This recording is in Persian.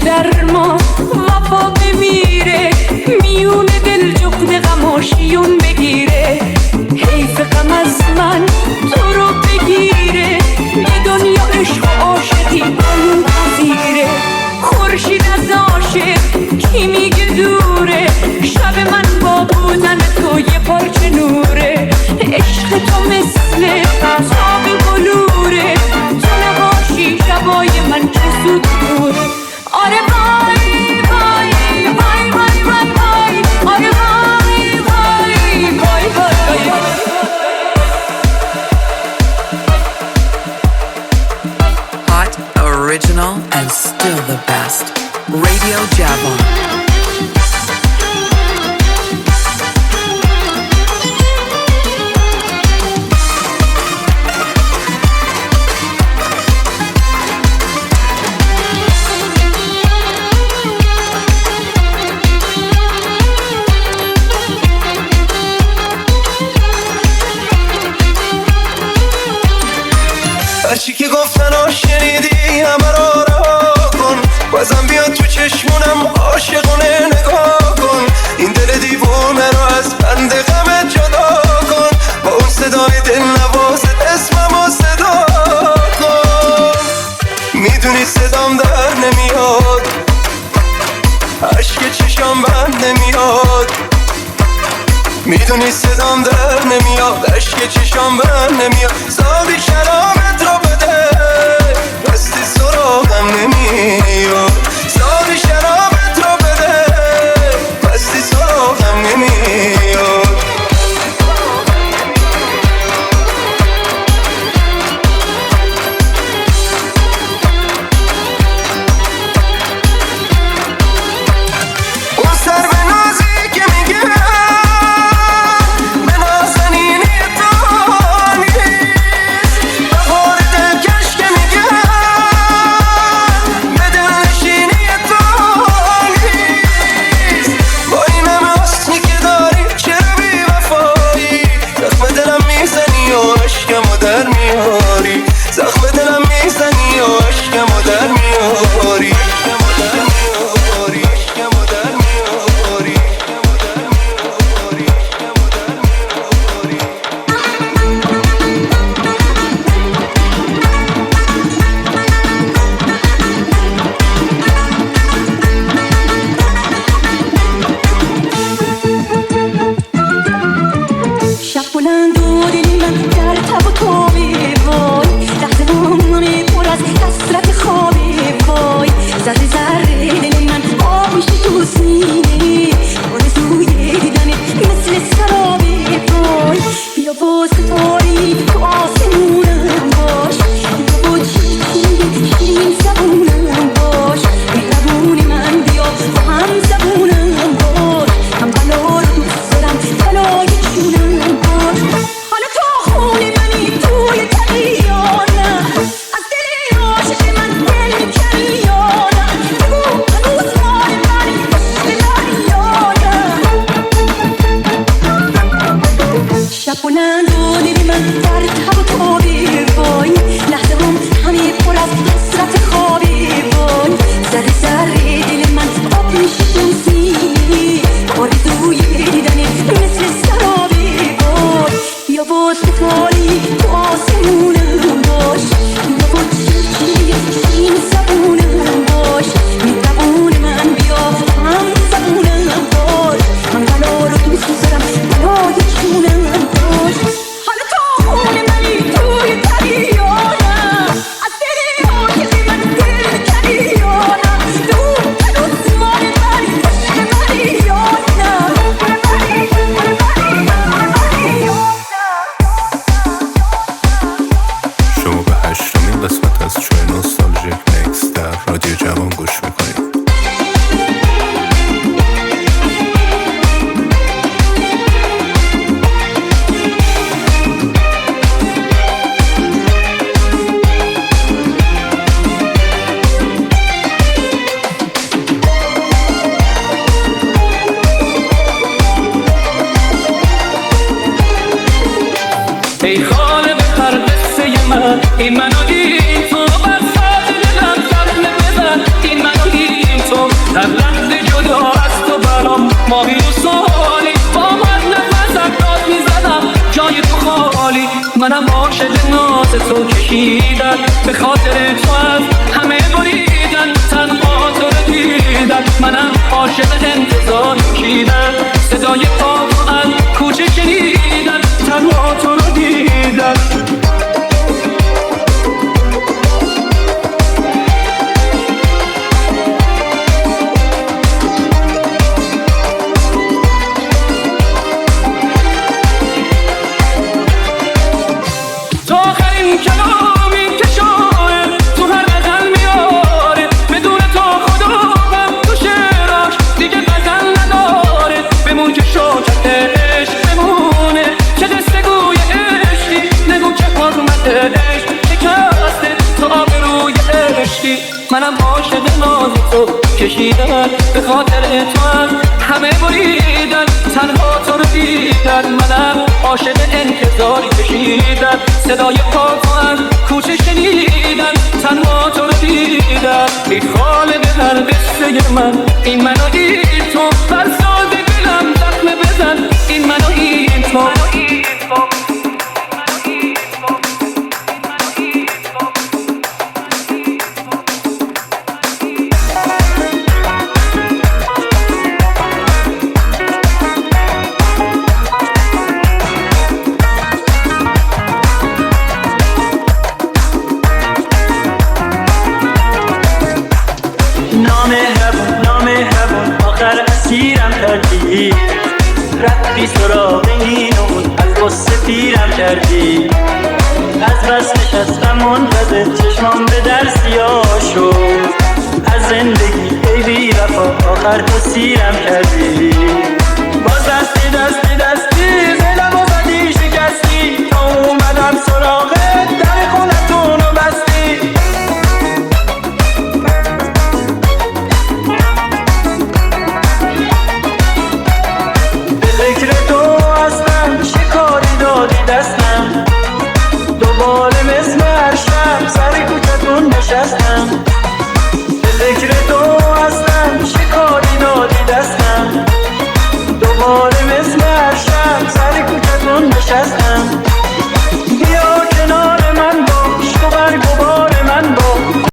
در ما وفا بمیره، میونه دل جغد غماشیون بگیره. حیف غم از من تو رو بگیره، یه دنیا عشق و عاشقی من پذیره. خورشید از عاشق کی میگه دوره، شب من با بودن تو یه پارچه نوره. عشق تو مثل تاب بلوره، تو نباشی شبای من چه سود دوره. آره وای وای وای وای وای وای، آره وای وای وای وای وای. Hot, original, and still the best. Radio Javon. هرچی که گفتن ها شنیدی همه را رها کن، بازم بیا تو چشمونم عاشقونه نگاه کن. این دل دیوونه رو از بند غم جدا کن، با اون صدای دل نوازت اسممو صدا کن. میدونی صدام در نمیاد، عشق چشام بند نمیاد. میدونی صدام در نمیاد، عشق چشام بند نمیاد. زابی کلامت رو بده، دستی سراغم نمیاد. زابی کلامت رو بده، دستی سراغم نمیاد. اون سر به نازی که میگه زخم دلم میزنی و عشقمو در میاری. ای خالق هر قصه من، این منو گیر تو بر ساعت دلم صدمه بزن. این منو گیر تو کشیدن، به خاطر تو از همه بریدن، تنها تو رو دیدن، منم عاشق انتظار کشیدن، صدای پا تو از کوچه شنیدن، تنها تو رو دیدن. تو آخرین کلامی که شاعر تو هر غزل میاره، بدون تو خدا هم تو شعراش دیگه غزل نداره. بمون که شاکت عشق بمونه، چه قصه گوی عشقی، نگو که حرمت عشق شکسته تو آبروی عشقی. منم عاشق ناز تو کشیدن، به خاطر تو هم همه بریدن، تنها تو رو دیدن، منم عاشق انتظار کشیدن، صدای پا تو از کوچه شنیدن، تنها تو رو دیدن. ای خالق هر قصه من، این من و این تو، بر ساز دلم زخمه بزن، این من و این تو. نامهربون آخر اسیرم کردی، رفتی سراغ اینون از غصه پیرم کردی، از بس نشستم منتظر چشمام به در سیاه شد، از زندگی ای بی وفا آخر تو سیرم کردی.